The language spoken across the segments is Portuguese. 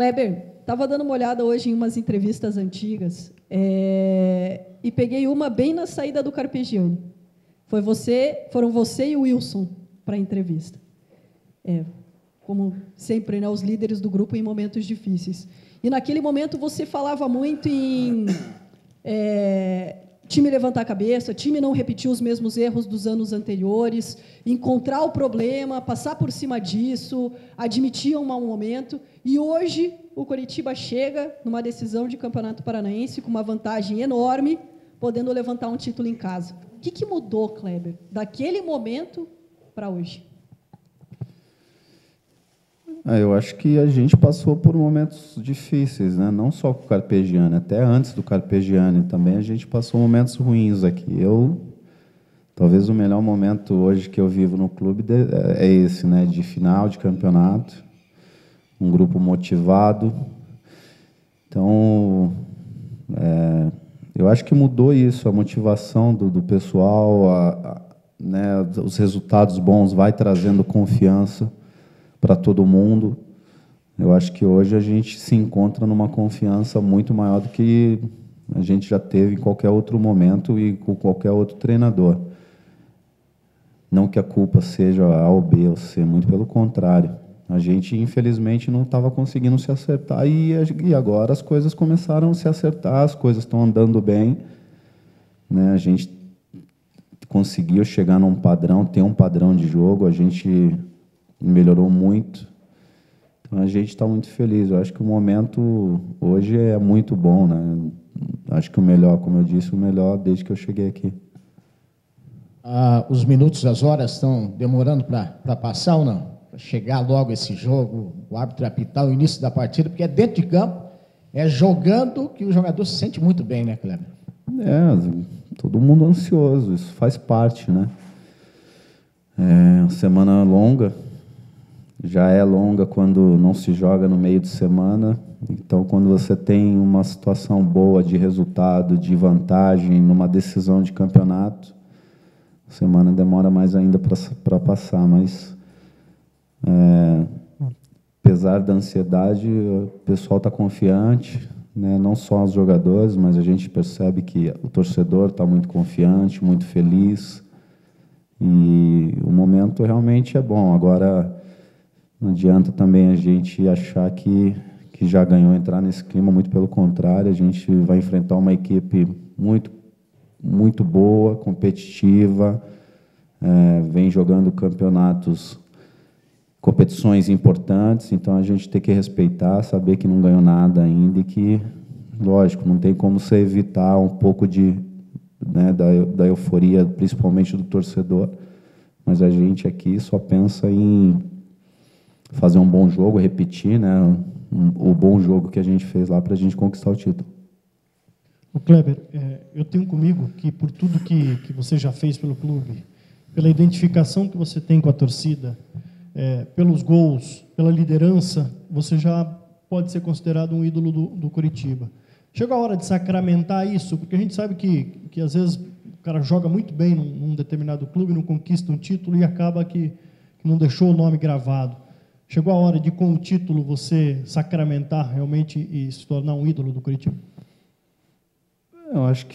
Kleber, estava dando uma olhada hoje em umas entrevistas antigas e peguei uma bem na saída do Carpegiani. Foram você e o Wilson para a entrevista. Como sempre, né, os líderes do grupo em momentos difíceis. E, naquele momento, você falava muito em time levantar a cabeça, time não repetir os mesmos erros dos anos anteriores, encontrar o problema, passar por cima disso, admitir um mau momento. E, hoje, o Coritiba chega numa decisão de Campeonato Paranaense com uma vantagem enorme, podendo levantar um título em casa. O que mudou, Kleber, daquele momento para hoje? Eu acho que a gente passou por momentos difíceis, né? Não só com o Carpegiani, até antes do Carpegiani também a gente passou momentos ruins aqui. Talvez o melhor momento hoje que eu vivo no clube é esse, né? De final de campeonato, um grupo motivado. Então, eu acho que mudou isso, a motivação do pessoal, né? Os resultados bons vai trazendo confiança para todo mundo. Eu acho que hoje a gente se encontra numa confiança muito maior do que a gente já teve em qualquer outro momento e com qualquer outro treinador. Não que a culpa seja A ou B ou C, muito pelo contrário. A gente, infelizmente, não estava conseguindo se acertar e agora as coisas começaram a se acertar, as coisas estão andando bem, né? A gente conseguiu chegar num padrão, ter um padrão de jogo, a gente melhorou muito, então a gente está muito feliz. Eu acho que o momento hoje é muito bom, né? Acho que o melhor, como eu disse, o melhor desde que eu cheguei aqui. Os minutos, as horas estão demorando para passar ou não? Para chegar logo esse jogo, o árbitro apitar o início da partida, porque é dentro de campo, é jogando que o jogador se sente muito bem, né, Kleber? Todo mundo ansioso, isso faz parte, né? Semana longa, já é longa quando não se joga no meio de semana. Então, quando você tem uma situação boa de resultado, de vantagem, numa decisão de campeonato, a semana demora mais ainda para passar. Mas, apesar da ansiedade, o pessoal está confiante, né? Não só os jogadores, mas a gente percebe que o torcedor está muito confiante, muito feliz. E o momento realmente é bom. Agora, não adianta também a gente achar que já ganhou, entrar nesse clima, muito pelo contrário. A gente vai enfrentar uma equipe muito, muito boa, competitiva, vem jogando competições importantes, então a gente tem que respeitar, saber que não ganhou nada ainda e que, lógico, não tem como você evitar um pouco da euforia, principalmente do torcedor, mas a gente aqui só pensa em fazer um bom jogo, repetir, né, o bom jogo que a gente fez lá para a gente conquistar o título. O Kleber, eu tenho comigo que por tudo que você já fez pelo clube, pela identificação que você tem com a torcida, pelos gols, pela liderança, você já pode ser considerado um ídolo do Coritiba. Chegou a hora de sacramentar isso, porque a gente sabe que às vezes o cara joga muito bem num determinado clube, não conquista um título e acaba que não deixou o nome gravado. Chegou a hora de, com o título, você sacramentar realmente e se tornar um ídolo do Coritiba? Eu acho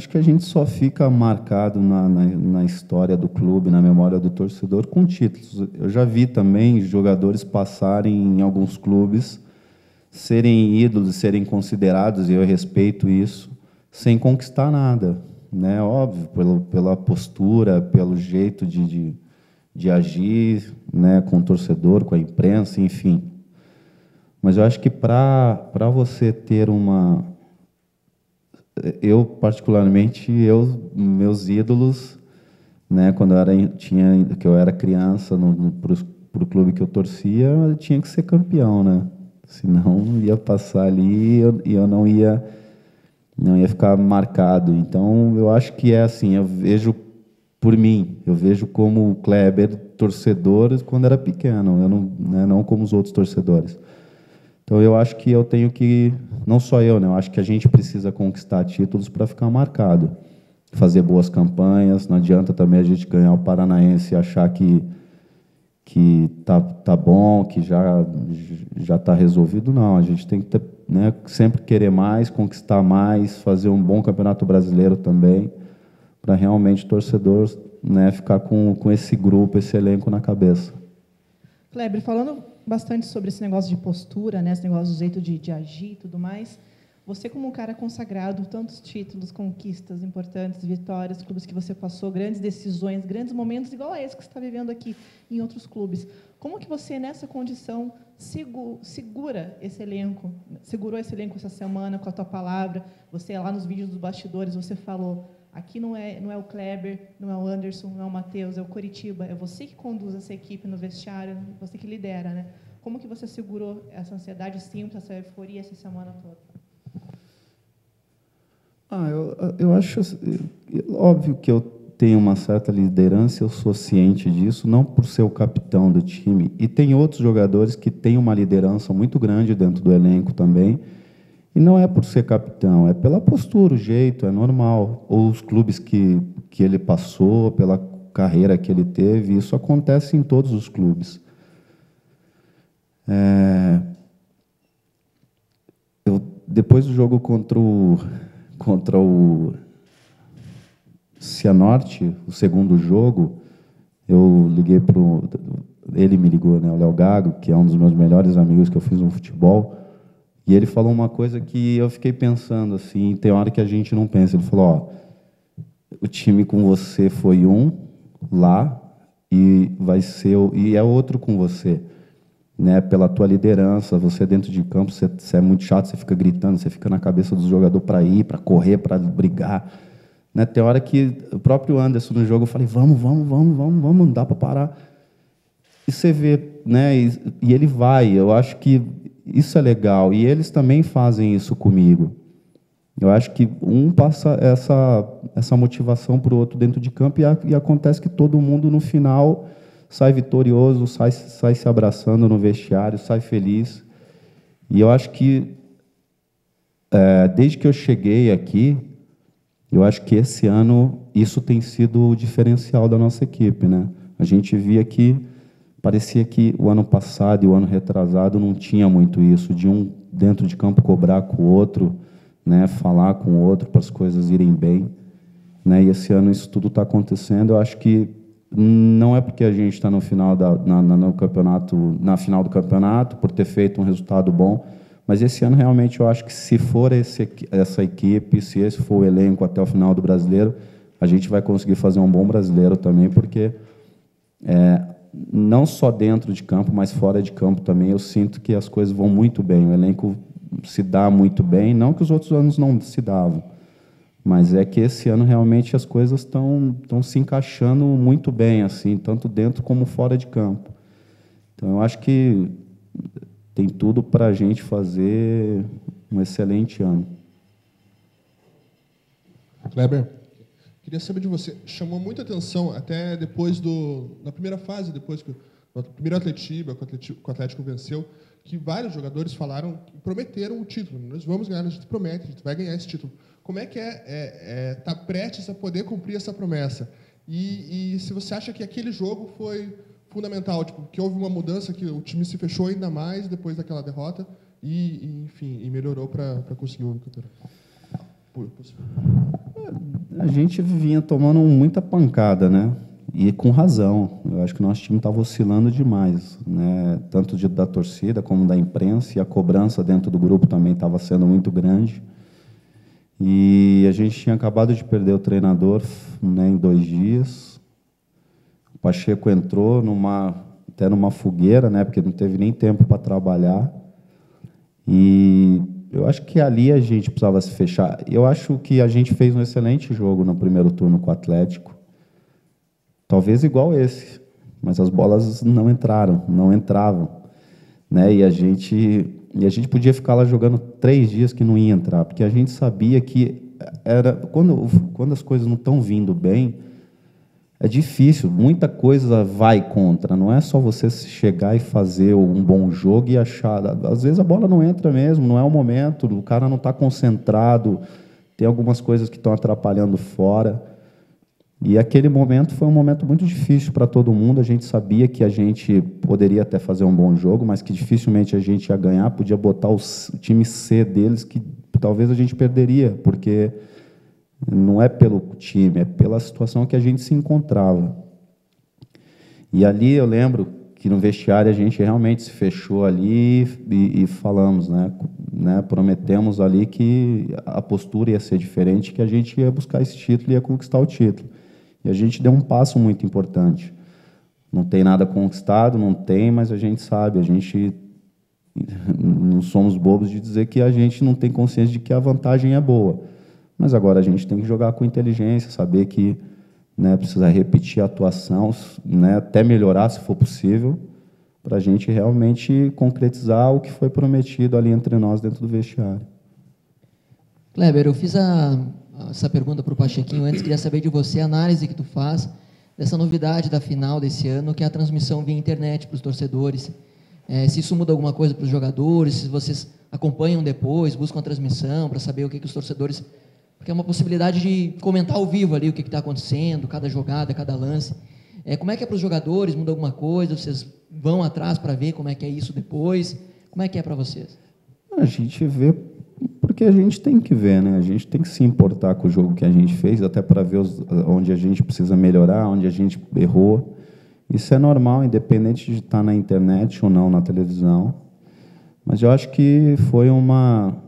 que a gente só fica marcado na história do clube, na memória do torcedor, com títulos. Eu já vi também jogadores passarem em alguns clubes, serem ídolos, serem considerados, e eu respeito isso, sem conquistar nada, né? Óbvio, pela postura, pelo jeito de agir, né, com o torcedor, com a imprensa, enfim. Mas eu acho que para você ter uma... Eu, particularmente, meus ídolos, né, quando eu era criança, para o clube que eu torcia, eu tinha que ser campeão, né? Senão ia passar ali e eu não ia ficar marcado. Então, eu acho que é assim, eu vejo por mim, eu vejo como o Kleber torcedor quando era pequeno, eu não como os outros torcedores. Então, eu acho que eu tenho que, não só eu, né, eu acho que a gente precisa conquistar títulos para ficar marcado, fazer boas campanhas. Não adianta também a gente ganhar o Paranaense e achar que tá bom, que já está resolvido. Não, a gente tem que ter, né, sempre querer mais, conquistar mais, fazer um bom campeonato brasileiro também, para realmente o torcedor, né, ficar com esse grupo, esse elenco na cabeça. Kleber, falando bastante sobre esse negócio de postura, né, esse negócio do jeito de agir e tudo mais, você, como um cara consagrado, tantos títulos, conquistas importantes, vitórias, clubes que você passou, grandes decisões, grandes momentos, igual a esse que você está vivendo aqui em outros clubes. Como que você, nessa condição, segura esse elenco? Segurou esse elenco essa semana com a tua palavra? Você, lá nos vídeos dos bastidores, você falou, aqui não é o Kleber, não é o Anderson, não é o Matheus, é o Coritiba. É você que conduz essa equipe no vestiário, você que lidera, né? Como que você segurou essa ansiedade simples, essa euforia essa semana toda? Eu acho óbvio que eu tenho uma certa liderança, eu sou ciente disso, não por ser o capitão do time. E tem outros jogadores que têm uma liderança muito grande dentro do elenco também. E não é por ser capitão, é pela postura, o jeito, é normal. Ou os clubes que ele passou, pela carreira que ele teve, isso acontece em todos os clubes. Depois do jogo contra o Cianorte, o segundo jogo, eu liguei ele me ligou, né, o Léo Gago, que é um dos meus melhores amigos que eu fiz no futebol, e ele falou uma coisa que eu fiquei pensando, assim, tem hora que a gente não pensa. Ele falou, o time com você foi um lá e é outro com você, né, pela tua liderança, você dentro de campo, você é muito chato, você fica gritando, você fica na cabeça do jogador para ir, para correr, para brigar, né? Tem hora que o próprio Anderson no jogo, eu falei, vamos, não dá para parar. E você vê, né, e ele vai, eu acho que isso é legal, e eles também fazem isso comigo. Eu acho que um passa essa motivação para o outro dentro de campo e acontece que todo mundo, no final, sai vitorioso, sai se abraçando no vestiário, sai feliz. E eu acho que, desde que eu cheguei aqui, eu acho que esse ano isso tem sido o diferencial da nossa equipe, né? A gente via que parecia que o ano passado e o ano retrasado não tinha muito isso, de um dentro de campo cobrar com o outro, né? Falar com o outro para as coisas irem bem, né? E esse ano isso tudo está acontecendo. Eu acho que não é porque a gente está no final no campeonato, na final do campeonato, por ter feito um resultado bom, mas esse ano realmente eu acho que se for essa equipe, se esse for o elenco até o final do Brasileiro, a gente vai conseguir fazer um bom Brasileiro também, porque não só dentro de campo, mas fora de campo também, eu sinto que as coisas vão muito bem, o elenco se dá muito bem, não que os outros anos não se davam, mas é que esse ano realmente as coisas estão se encaixando muito bem, assim, tanto dentro como fora de campo. Então, eu acho que tem tudo para a gente fazer um excelente ano. Kleber, queria saber de você, chamou muita atenção, até depois na primeira fase, depois que o primeiro Atletiba, que o Atlético venceu, que vários jogadores falaram, prometeram o título. Nós vamos ganhar, a gente promete, a gente vai ganhar esse título. Como é que tá prestes a poder cumprir essa promessa? E se você acha que aquele jogo foi fundamental, tipo, que houve uma mudança, que o time se fechou ainda mais depois daquela derrota enfim, melhorou para conseguir o campeonato. A gente vinha tomando muita pancada, né? E com razão. Eu acho que o nosso time estava oscilando demais, né? Tanto da torcida como da imprensa, e a cobrança dentro do grupo também estava sendo muito grande. E a gente tinha acabado de perder o treinador, né, em 2 dias. O Pacheco entrou até numa fogueira, né, porque não teve nem tempo para trabalhar. E eu acho que ali a gente precisava se fechar. Eu acho que a gente fez um excelente jogo no primeiro turno com o Atlético. Talvez igual esse, mas as bolas não entravam, né? E a gente podia ficar lá jogando 3 dias que não ia entrar, porque a gente sabia que quando as coisas não estão vindo bem, é difícil, muita coisa vai contra, não é só você chegar e fazer um bom jogo e achar, às vezes a bola não entra mesmo, não é o momento, o cara não está concentrado, tem algumas coisas que estão atrapalhando fora. E aquele momento foi um momento muito difícil para todo mundo. A gente sabia que a gente poderia até fazer um bom jogo, mas que dificilmente a gente ia ganhar. Podia botar o time C deles, que talvez a gente perderia, porque não é pelo time, é pela situação que a gente se encontrava. E ali eu lembro que no vestiário a gente realmente se fechou ali e falamos, né, prometemos ali que a postura ia ser diferente, que a gente ia buscar esse título e ia conquistar o título. E a gente deu um passo muito importante. Não tem nada conquistado, não tem, mas a gente sabe, a gente não somos bobos de dizer que a gente não tem consciência de que a vantagem é boa. Mas agora a gente tem que jogar com inteligência, saber que, né, precisa repetir a atuação, né, até melhorar se for possível, para a gente realmente concretizar o que foi prometido ali entre nós dentro do vestiário. Kleber, eu fiz essa pergunta para o Pachequinho antes, queria saber de você a análise que tu faz dessa novidade da final desse ano, que é a transmissão via internet para os torcedores. Se isso muda alguma coisa para os jogadores, se vocês acompanham depois, buscam a transmissão para saber o que os torcedores... Porque é uma possibilidade de comentar ao vivo ali o que está acontecendo, cada jogada, cada lance. Como é que é para os jogadores? Muda alguma coisa? Vocês vão atrás para ver como é que é isso depois? Como é que é para vocês? A gente vê porque a gente tem que ver, né? A gente tem que se importar com o jogo que a gente fez, até para ver onde a gente precisa melhorar, onde a gente errou. Isso é normal, independente de estar na internet ou não, na televisão. Mas eu acho que foi uma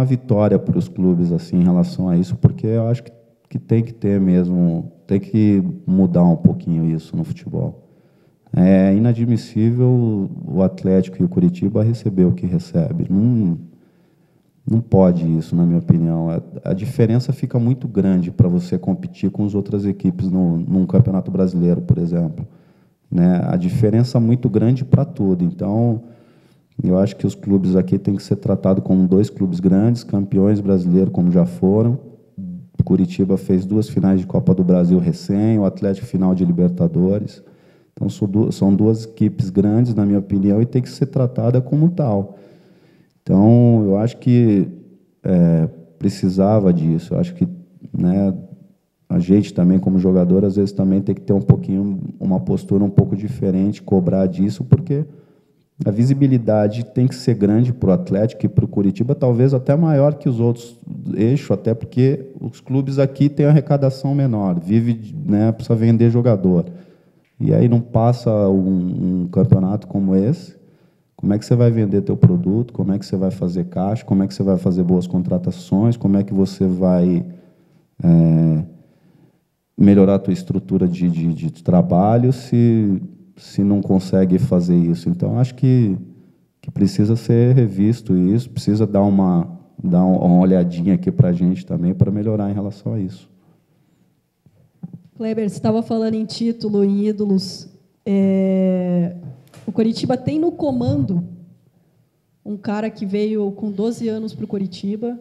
vitória para os clubes assim, em relação a isso, porque eu acho que tem que ter mesmo, tem que mudar um pouquinho isso no futebol. É inadmissível o Atlético e o Curitiba receber o que recebe. Não pode isso, na minha opinião. A diferença fica muito grande para você competir com as outras equipes num Campeonato Brasileiro, por exemplo. Né? A diferença é muito grande para tudo. Então, eu acho que os clubes aqui têm que ser tratados como dois clubes grandes, campeões brasileiros, como já foram. Curitiba fez 2 finais de Copa do Brasil recém, o Atlético final de Libertadores. Então, são 2 equipes grandes, na minha opinião, e tem que ser tratada como tal. Então, eu acho que precisava disso. Eu acho que, né, a gente também, como jogador, às vezes também tem que ter uma postura um pouco diferente, cobrar disso, porque a visibilidade tem que ser grande para o Atlético e para o Curitiba, talvez até maior que os outros eixos, até porque os clubes aqui têm arrecadação menor, precisa vender jogador. E aí não passa um campeonato como esse. Como é que você vai vender teu produto? Como é que você vai fazer caixa? Como é que você vai fazer boas contratações? Como é que você vai melhorar a tua estrutura de trabalho se não consegue fazer isso? Então, acho que precisa ser revisto isso, precisa dar uma olhadinha aqui para a gente também, para melhorar em relação a isso. Kleber, você estava falando em título, em ídolos. O Coritiba tem no comando um cara que veio com 12 anos para o Coritiba,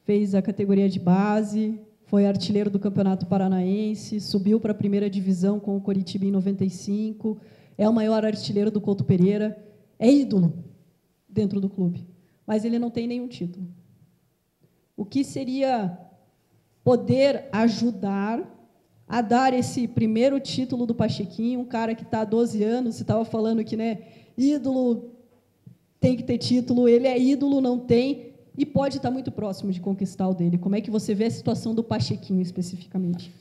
fez a categoria de base, foi artilheiro do Campeonato Paranaense, subiu para a primeira divisão com o Coritiba em 95, é o maior artilheiro do Couto Pereira, é ídolo dentro do clube, mas ele não tem nenhum título. O que seria poder ajudar a dar esse primeiro título do Pachequinho, um cara que está há 12 anos, você estava falando que, né, ídolo tem que ter título, ele é ídolo, não tem, e pode estar muito próximo de conquistar o dele. Como é que você vê a situação do Pachequinho, especificamente?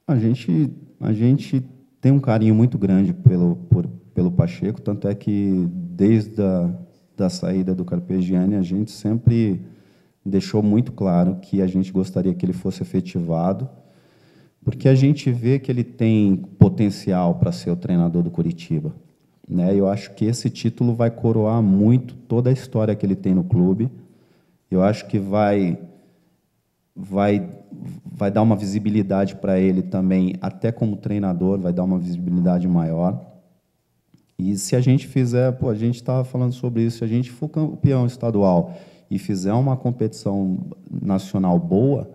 A gente tem um carinho muito grande pelo Pacheco, tanto é que, desde da saída do Carpegiani, a gente sempre deixou muito claro que a gente gostaria que ele fosse efetivado, porque a gente vê que ele tem potencial para ser o treinador do Curitiba, né? Eu acho que esse título vai coroar muito toda a história que ele tem no clube. Eu acho que vai dar uma visibilidade para ele também, até como treinador, vai dar uma visibilidade maior. E se a gente fizer, a gente estava falando sobre isso, se a gente for campeão estadual e fizer uma competição nacional boa,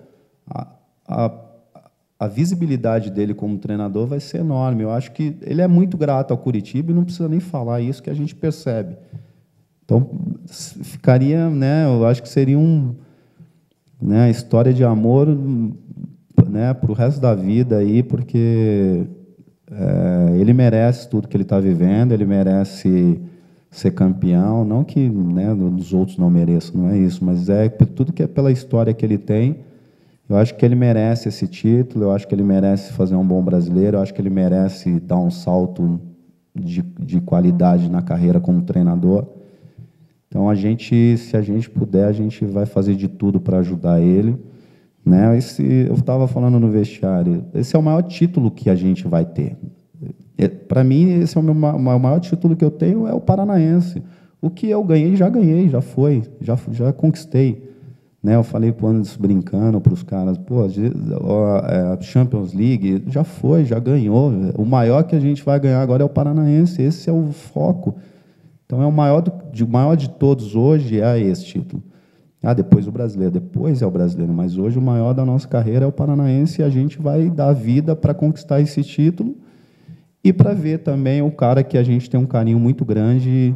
a visibilidade dele como treinador vai ser enorme. Eu acho que ele é muito grato ao Curitiba e não precisa nem falar isso, que a gente percebe. Então, ficaria, né, eu acho que seria né, história de amor, né, para o resto da vida aí, porque ele merece tudo que ele está vivendo, ele merece ser campeão, não que, né, os outros não mereçam, não é isso, mas tudo que é pela história que ele tem. Eu acho que ele merece esse título, eu acho que ele merece fazer um bom brasileiro, eu acho que ele merece dar um salto de qualidade na carreira como treinador. Então, se a gente puder, a gente vai fazer de tudo para ajudar ele, né? Eu estava falando no vestiário, esse é o maior título que a gente vai ter. Para mim, esse é o maior título que eu tenho, é o Paranaense. O que eu ganhei, já foi, já conquistei. Né, eu falei para o Anderson brincando para os caras, a Champions League já foi, já ganhou. O maior que a gente vai ganhar agora é o Paranaense, esse é o foco. Então, o maior de todos hoje é esse título. Depois o brasileiro, depois é o brasileiro, mas hoje o maior da nossa carreira é o Paranaense e a gente vai dar vida para conquistar esse título e para ver também o cara que a gente tem um carinho muito grande,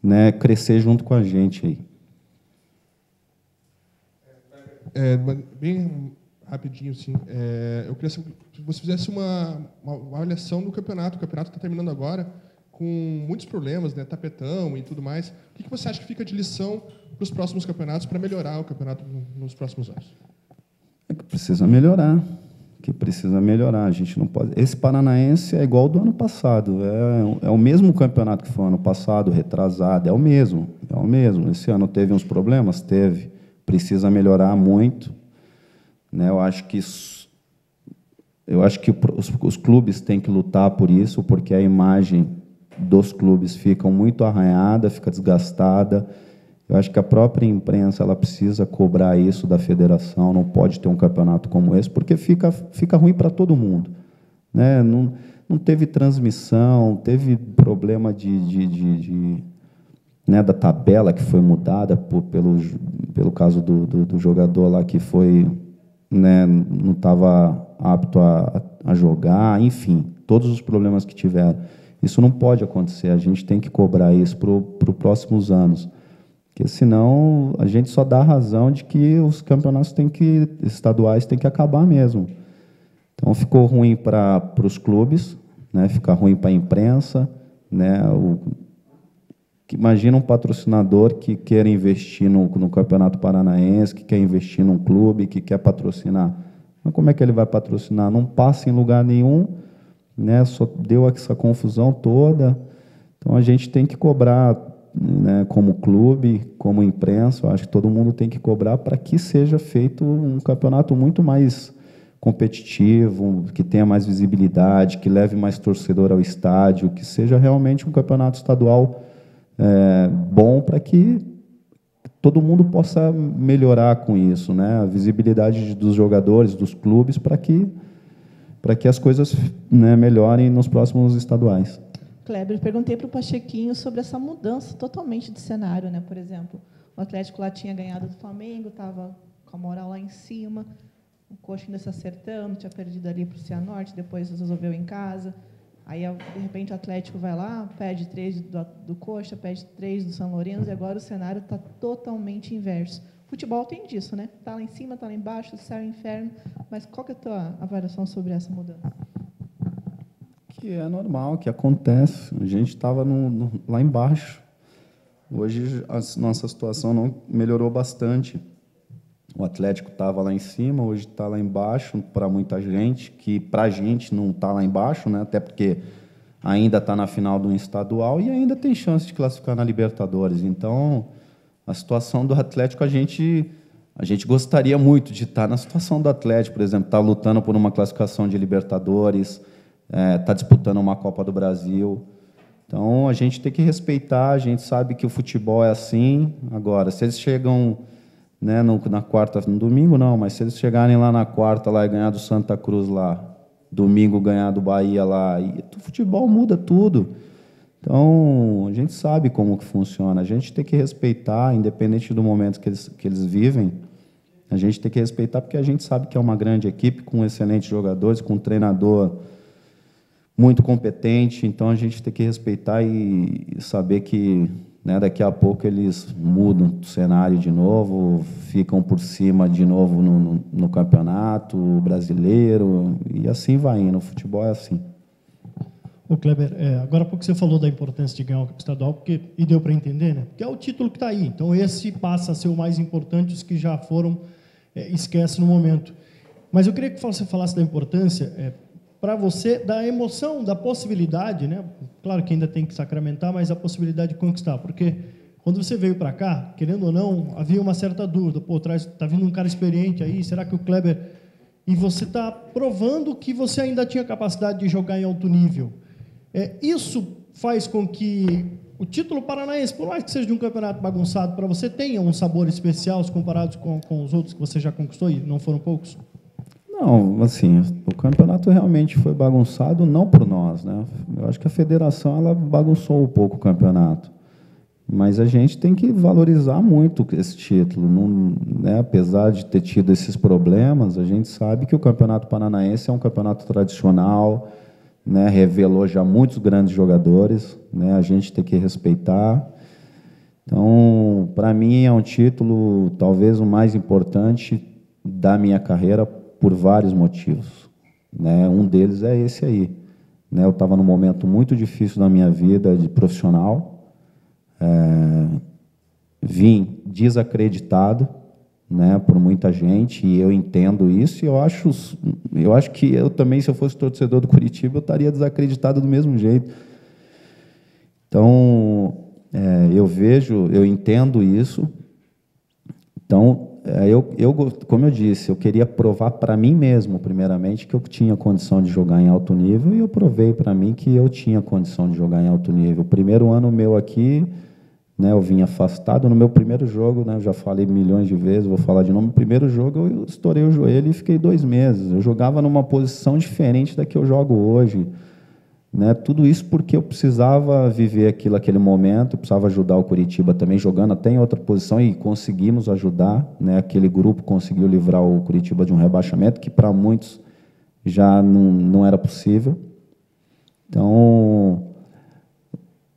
né, crescer junto com a gente aí. Bem rapidinho, assim, eu queria que você fizesse uma avaliação do campeonato. O campeonato está terminando agora, com muitos problemas, né, tapetão e tudo mais. O que você acha que fica de lição para os próximos campeonatos, para melhorar o campeonato nos próximos anos? Que precisa melhorar. A gente não pode. Esse Paranaense é igual ao do ano passado. É o mesmo campeonato que foi ano passado, retrasado. É o mesmo. Esse ano teve uns problemas, teve. Precisa melhorar muito, né? Eu acho que os clubes têm que lutar por isso, porque a imagem dos clubes fica muito arranhada, fica desgastada. Eu acho que a própria imprensa ela precisa cobrar isso da federação. Não pode ter um campeonato como esse, porque fica ruim para todo mundo, né? Não teve transmissão, teve problema né, da tabela que foi mudada pelo caso do jogador lá que foi, né, não estava apto a jogar, enfim, todos os problemas que tiveram. Isso não pode acontecer, a gente tem que cobrar isso para os próximos anos, porque senão a gente só dá a razão de que os campeonatos estaduais têm que acabar mesmo. Então ficou ruim para os clubes, né, fica ruim para a imprensa, né, imagina um patrocinador que quer investir no Campeonato Paranaense, que quer investir num clube, que quer patrocinar. Mas como é que ele vai patrocinar? Não passa em lugar nenhum, né? Só deu essa confusão toda. Então, a gente tem que cobrar, né, como clube, como imprensa, eu acho que todo mundo tem que cobrar para que seja feito um campeonato muito mais competitivo, que tenha mais visibilidade, que leve mais torcedor ao estádio, que seja realmente um campeonato estadual bom para que todo mundo possa melhorar com isso, né? A visibilidade dos jogadores, dos clubes, para que as coisas, né, melhorem nos próximos estaduais. Kleber, perguntei para o Pachequinho sobre essa mudança totalmente de cenário, né? Por exemplo, o Atlético lá tinha ganhado do Flamengo, estava com a moral lá em cima, o Coxa ainda se acertando, tinha perdido ali para o Cianorte, depois resolveu em casa. Aí, de repente, o Atlético vai lá, pede 3 do Coxa, pede 3 do São Lourenço, e agora o cenário está totalmente inverso. Futebol tem disso, né? Está lá em cima, está lá embaixo, céu e inferno. Mas qual que é a tua avaliação sobre essa mudança? Que é normal, que acontece. A gente estava lá embaixo. Hoje, a nossa situação não melhorou bastante. O Atlético estava lá em cima, hoje está lá embaixo para muita gente, que para a gente não está lá embaixo, né? Até porque ainda está na final do estadual e ainda tem chance de classificar na Libertadores. Então, a situação do Atlético, a gente gostaria muito de estar na situação do Atlético, por exemplo, estar lutando por uma classificação de Libertadores, estar disputando uma Copa do Brasil. Então, a gente tem que respeitar, a gente sabe que o futebol é assim. Agora, se eles chegam, né, na quarta, no domingo não, mas se eles chegarem lá na quarta lá, e ganhar do Santa Cruz lá, domingo ganhar do Bahia lá, e o futebol muda tudo. Então, a gente sabe como que funciona. A gente tem que respeitar, independente do momento que eles vivem, a gente tem que respeitar, porque a gente sabe que é uma grande equipe, com excelentes jogadores, com um treinador muito competente. Então, a gente tem que respeitar e saber que né? Daqui a pouco eles mudam o cenário de novo, ficam por cima de novo no campeonato brasileiro, e assim vai indo. O futebol é assim. Ô Kleber, agora há pouco você falou da importância de ganhar o estadual, e deu para entender, né? Porque é o título que está aí. Então, esse passa a ser o mais importante, os que já foram, esquece no momento. Mas eu queria que você falasse da importância, para você, da emoção, da possibilidade, né? Claro que ainda tem que sacramentar, mas a possibilidade de conquistar. Porque quando você veio para cá, querendo ou não, havia uma certa dúvida. Pô, está vindo um cara experiente aí, será que o Kleber... E você está provando que você ainda tinha capacidade de jogar em alto nível. Isso faz com que o título paranaense, por mais que seja de um campeonato bagunçado, para você tenha um sabor especial comparados com os outros que você já conquistou, e não foram poucos? Não, assim, o campeonato realmente foi bagunçado, não por nós, né? Eu acho que a federação ela bagunçou um pouco o campeonato, mas a gente tem que valorizar muito esse título, não, né? Apesar de ter tido esses problemas, a gente sabe que o Campeonato Paranaense é um campeonato tradicional, né? Revelou já muitos grandes jogadores, né? A gente tem que respeitar. Então, para mim, é um título talvez o mais importante da minha carreira, por vários motivos, né? Um deles é esse aí, né? Eu estava num momento muito difícil da minha vida de profissional, vim desacreditado, né, por muita gente, e eu entendo isso, e eu acho que eu também, se eu fosse torcedor do Curitiba, eu estaria desacreditado do mesmo jeito. Então, eu entendo isso. Então, como eu disse, eu queria provar para mim mesmo, primeiramente, que eu tinha condição de jogar em alto nível, e eu provei para mim que eu tinha condição de jogar em alto nível. O primeiro ano meu aqui, né, eu vim afastado. No meu primeiro jogo, né, eu já falei milhões de vezes, vou falar de novo, no primeiro jogo eu estourei o joelho e fiquei 2 meses. Eu jogava numa posição diferente da que eu jogo hoje. Né, tudo isso porque eu precisava viver aquele momento, eu precisava ajudar o Curitiba também, jogando até em outra posição, e conseguimos ajudar, né, aquele grupo conseguiu livrar o Curitiba de um rebaixamento, que para muitos já não era possível. Então,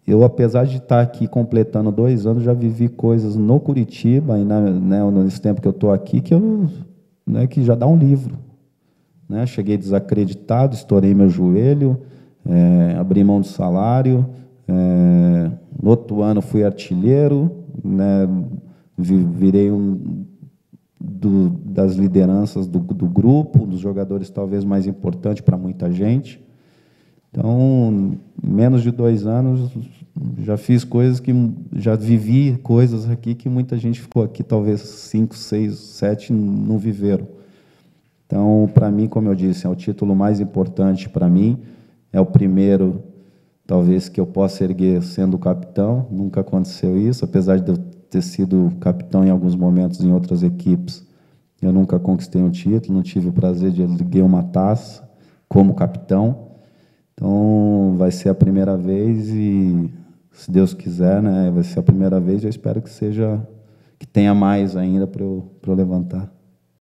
eu, apesar de estar aqui completando 2 anos, já vivi coisas no Curitiba, e nesse tempo que eu estou aqui, que já dá um livro. Né? Cheguei desacreditado, estourei meu joelho, abri mão do salário, no outro ano fui artilheiro, né, virei das lideranças do grupo, dos jogadores talvez mais importante para muita gente. Então, em menos de 2 anos, já fiz coisas já vivi coisas aqui que muita gente ficou aqui, talvez 5, 6, 7 não viveram. Então, para mim, como eu disse, é o título mais importante para mim. É o primeiro, talvez, que eu possa erguer sendo capitão. Nunca aconteceu isso, apesar de eu ter sido capitão em alguns momentos em outras equipes. Eu nunca conquistei um título, não tive o prazer de erguer uma taça como capitão. Então, vai ser a primeira vez e, se Deus quiser, né, vai ser a primeira vez. Eu espero que tenha mais ainda para eu levantar.